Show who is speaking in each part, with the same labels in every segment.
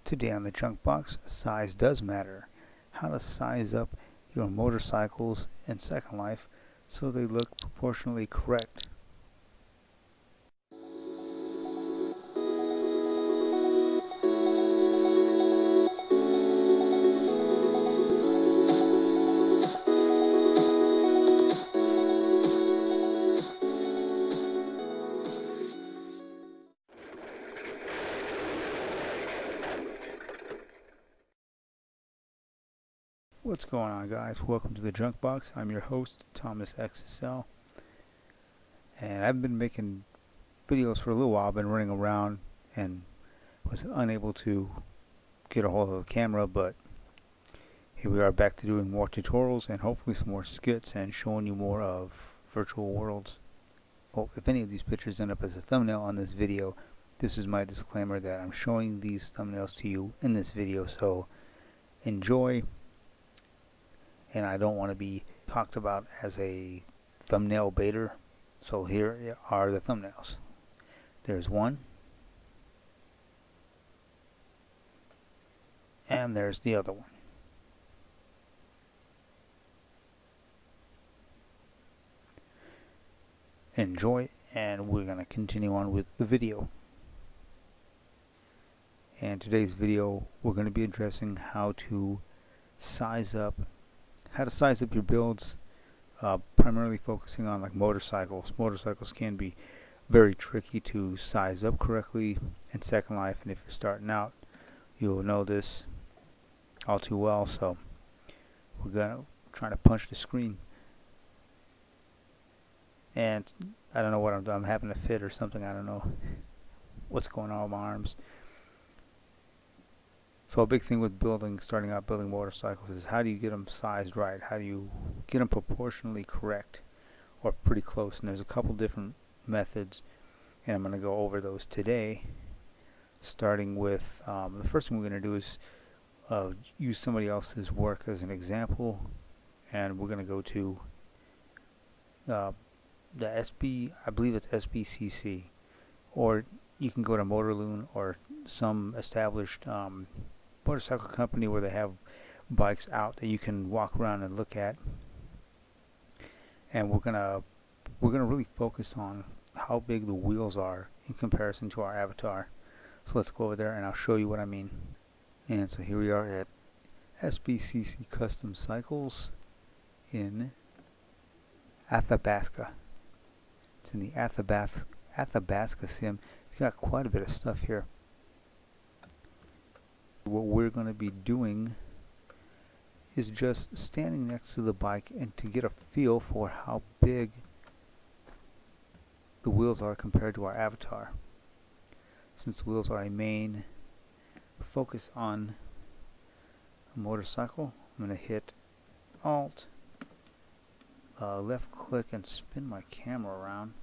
Speaker 1: Today on the Junk Box, size does matter. How to size up your motorcycles in Second Life so they look proportionally correct. What's going on, guys? Welcome to the Junk Box. I'm your host, Thomas XSL, and I've been making videos for a little while. I've been running around and was unable to get a hold of the camera, but here we are back to doing more tutorials and hopefully some more skits and showing you more of virtual worlds. Well, if any of these pictures end up as a thumbnail on this video, this is my disclaimer that I'm showing these thumbnails to you in this video, so enjoy. And I don't want to be talked about as a thumbnail baiter, so here are the thumbnails. There's one, and there's the other one. Enjoy, and we're going to continue on with the video. And today's video, we're going to be addressing how to size up your builds, primarily focusing on like motorcycles. Motorcycles can be very tricky to size up correctly in Second Life, and if you're starting out, you'll know this all too well. So we're gonna try to punch the screen, and I don't know what I'm having a fit or something. I don't know what's going on with my arms. So a big thing with starting out building motorcycles is how do you get them sized right? How do you get them proportionally correct or pretty close? And there's a couple different methods, and I'm going to go over those today. Starting with the first thing we're going to do is use somebody else's work as an example, and we're going to go to the SB, I believe it's SBCC, or you can go to Motorloon or some established motorcycle company where they have bikes out that you can walk around and look at. And we're gonna really focus on how big the wheels are in comparison to our avatar. So let's go over there and I'll show you what I mean. And so here we are at SBCC Custom Cycles in Athabasca. It's in the Athabasca sim. It's got quite a bit of stuff here. What we're going to be doing is just standing next to the bike and to get a feel for how big the wheels are compared to our avatar. Since the wheels are a main focus on a motorcycle, I'm going to hit Alt, left click, and spin my camera around.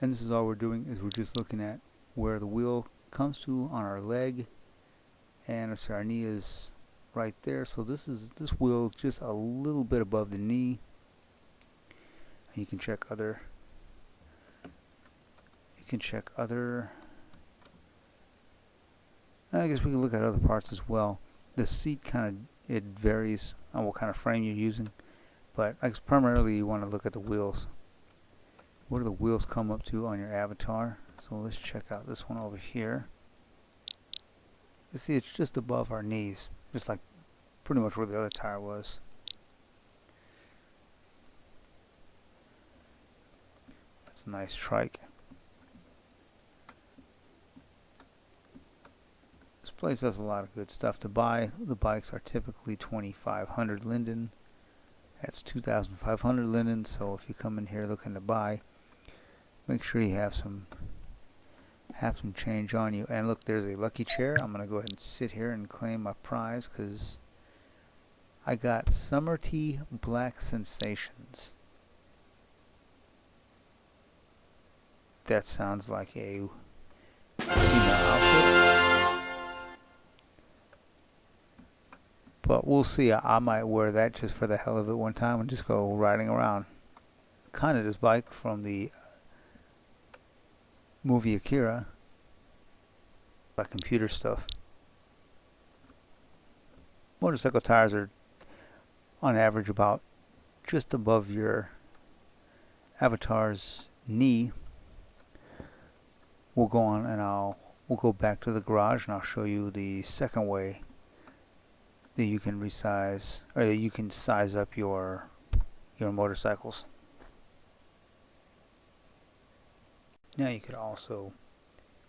Speaker 1: And this is all we're doing, is we're just looking at where the wheel comes to on our leg, and so our knee is right there. So this wheel just a little bit above the knee. And you can check other. I guess we can look at other parts as well. The seat it varies on what kind of frame you're using, but I guess primarily you want to look at the wheels. What do the wheels come up to on your avatar? So let's check out this one over here. You see it's just above our knees, just like pretty much where the other tire was. That's a nice trike. This place has a lot of good stuff to buy. The bikes are typically 2,500 linden. That's 2,500 linden. So if you come in here looking to buy, make sure you have some change on you. And look, there's a lucky chair. I'm gonna go ahead and sit here and claim my prize because I got Summer Tea Black Sensations. That sounds like a outfit, but we'll see. I might wear that just for the hell of it one time and just go riding around. Kind of this bike from the movie Akira. like computer stuff. Motorcycle tires are on average about just above your avatar's knee. We'll go on and we'll go back to the garage and I'll show you the second way that you can resize, or that you can size up your motorcycles. Now you could also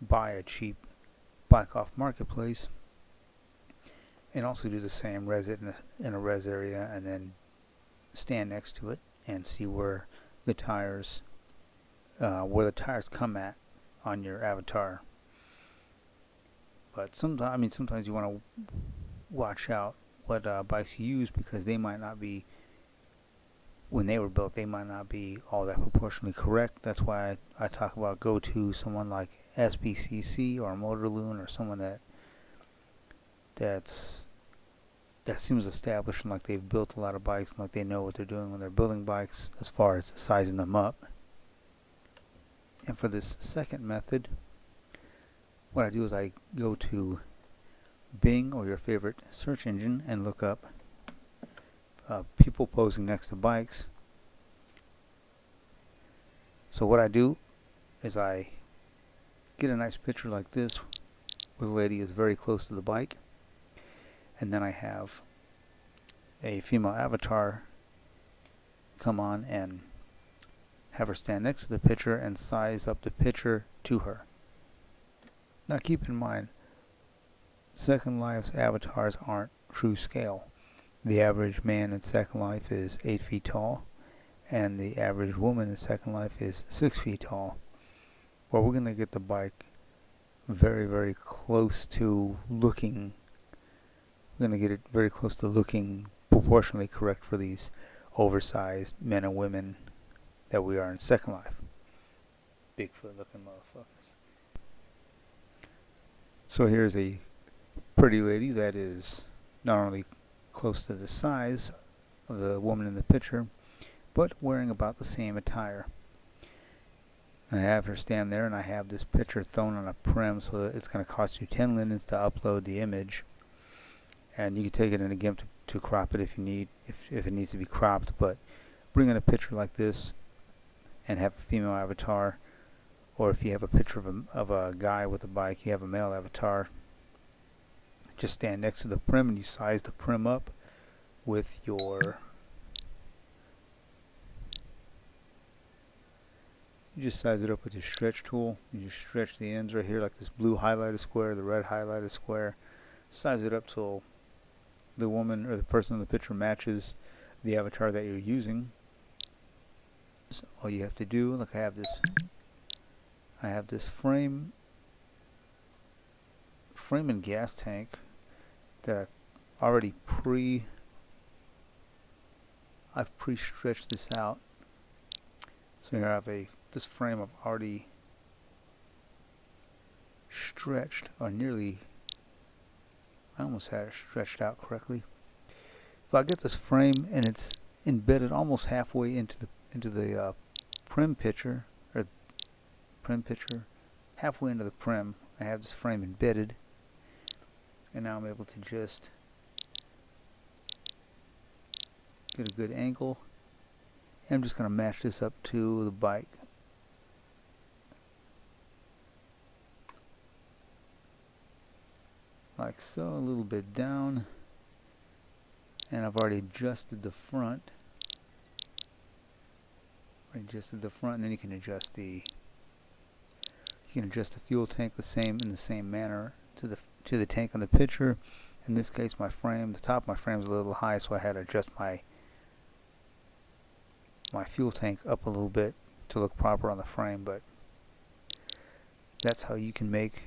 Speaker 1: buy a cheap bike off marketplace and also do the same, res it in a res area, and then stand next to it and see where the tires come at on your avatar. But sometimes you want to watch out what bikes you use, because they might not be, when they were built, they might not be all that proportionally correct. That's why I talk about go to someone like SBCC or Motorloon, or someone that seems established and like they've built a lot of bikes and like they know what they're doing when they're building bikes as far as sizing them up. And for this second method, what I do is I go to Bing or your favorite search engine and look up people posing next to bikes. So what I do is I get a nice picture like this where the lady is very close to the bike, and then I have a female avatar come on and have her stand next to the picture and size up the picture to her. Now keep in mind, Second Life's avatars aren't true scale. The average man in Second Life is 8 feet tall, and the average woman in Second Life is 6 feet tall. Well, we're going to get the bike very, very close to looking, we're going to get it very close to looking proportionally correct for these oversized men and women that we are in Second Life. Bigfoot looking motherfuckers. So here's a pretty lady that is not only close to the size of the woman in the picture, but wearing about the same attire. I have her stand there, and I have this picture thrown on a prim, so that it's going to cost you 10 linens to upload the image. And you can take it in a GIMP to crop it if you need, if it needs to be cropped. But bring in a picture like this and have a female avatar, or if you have a picture of a guy with a bike, you have a male avatar. Just stand next to the prim and you size the prim up with your, you just size it up with your stretch tool. You just stretch the ends right here, like this blue highlighted square, the red highlighted square. Size it up till the woman or the person in the picture matches the avatar that you're using. So all you have to do, look, I have this frame and gas tank that I've pre-stretched this out. So here I have this frame I've already stretched, or nearly, I almost had it stretched out correctly. So I get this frame and it's embedded almost halfway into the prim picture, halfway into the prim. I have this frame embedded, and now I'm able to just get a good angle, and I'm just going to match this up to the bike. Like so, a little bit down, and I've already adjusted the front. And then you can adjust the fuel tank in the same manner to the tank on the picture. In this case, the top of my frame is a little high, so I had to adjust my fuel tank up a little bit to look proper on the frame. But that's how you can make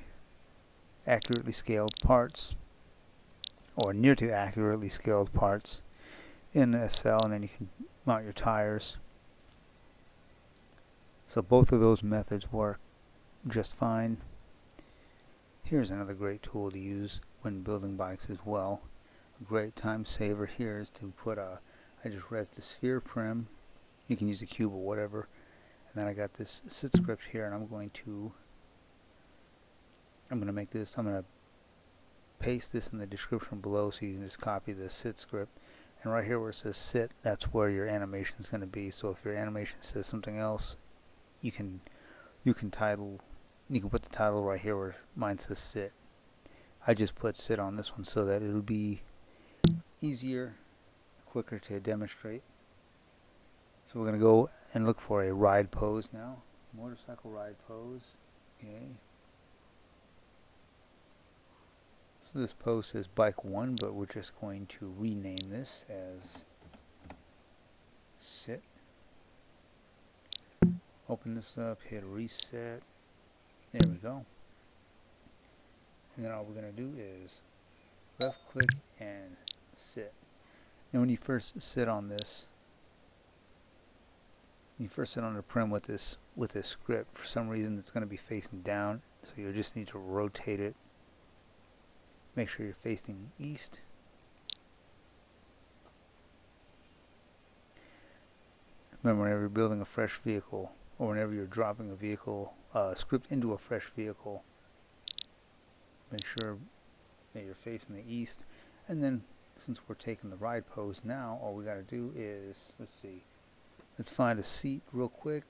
Speaker 1: accurately scaled parts, or near to accurately scaled parts in SL, and then you can mount your tires. So both of those methods work just fine. Here's another great tool to use when building bikes as well. A great time saver here is to put I just resed the sphere prim. You can use a cube or whatever. And then I got this Sit-Skript here, and I'm going to I'm going to paste this in the description below so you can just copy the Sit-Skript. And right here where it says sit, that's where your animation is going to be. So if your animation says something else, you can put the title right here where mine says sit. I just put sit on this one so that it'll be easier, quicker to demonstrate. So we're going to go and look for a ride pose now. Motorcycle ride pose. Okay. So this pose says bike 1, but we're just going to rename this as sit. Open this up, hit reset. There we go. And then all we're going to do is left click and sit. And when you first sit on this, when you first sit on the prim with this script, for some reason it's going to be facing down, so you just need to rotate it. Make sure you're facing east. Remember, whenever you're building a fresh vehicle, or whenever you're dropping a vehicle script into a fresh vehicle, make sure that you're facing the east. And then, since we're taking the ride pose now, all we got to do is, let's find a seat real quick.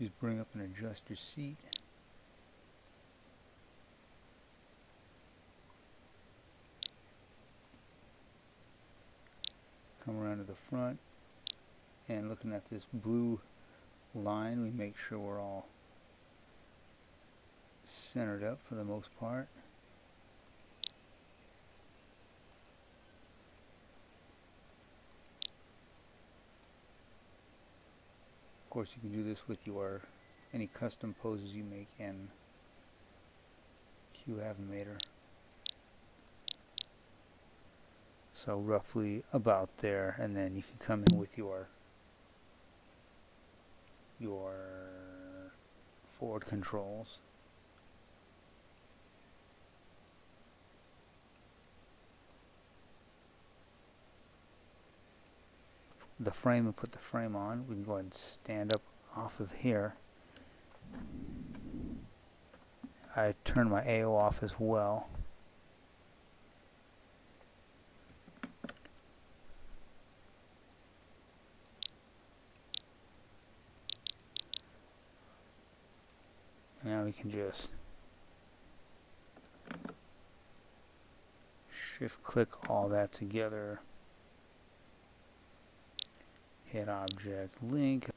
Speaker 1: Just bring up and adjust your seat. Come around to the front, and looking at this blue line, we make sure we're all centered up for the most part. Of course, you can do this with any custom poses you make in Avi-Hände. So roughly about there, and then you can come in with your forward controls. The frame, and put the frame on. We can go ahead and stand up off of here. I turn my AO off as well. Now we can just shift click all that together. Hit object link.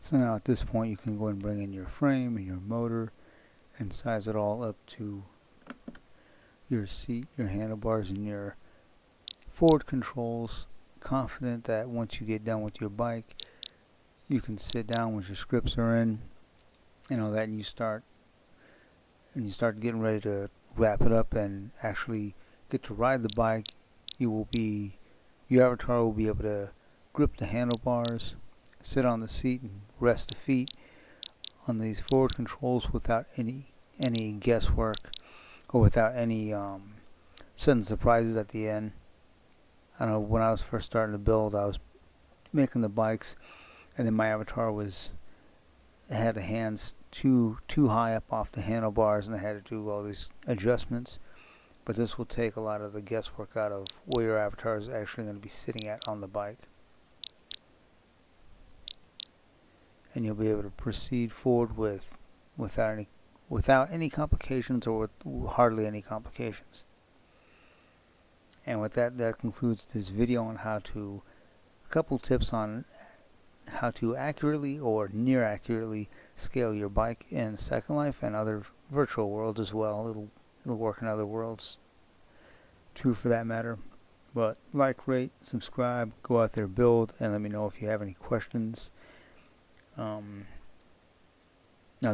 Speaker 1: So now at this point you can go and bring in your frame and your motor and size it all up to your seat, your handlebars, and your forward controls. Confident that once you get done with your bike, you can sit down once your scripts are in and all that, and you start getting ready to wrap it up and actually get to ride the bike. Your avatar will be able to grip the handlebars, sit on the seat, and rest the feet on these forward controls without any guesswork or without any sudden surprises at the end. I know when I was first starting to build, I was making the bikes, and then my avatar had the hands too high up off the handlebars, and I had to do all these adjustments. But this will take a lot of the guesswork out of where your avatar is actually going to be sitting at on the bike. And you'll be able to proceed forward without any complications, or with hardly any complications. And with that concludes this video on a couple tips on how to accurately or near accurately scale your bike in Second Life and other virtual worlds as well. It'll work in other worlds too, for that matter. But like, rate, subscribe, go out there, build, and let me know if you have any questions. I'll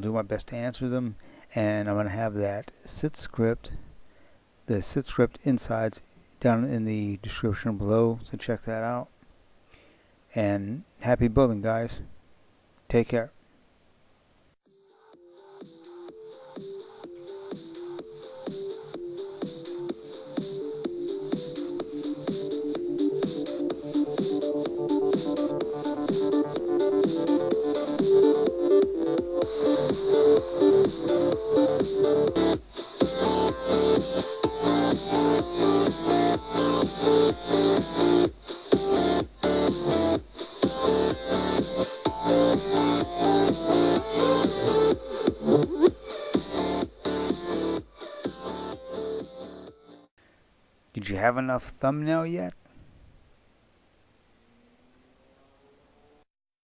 Speaker 1: do my best to answer them, and I'm going to have that Sit-Skript, the Sit-Skript insides down in the description below, so check that out. And happy building, guys. Take care. Did you have enough thumbnail yet?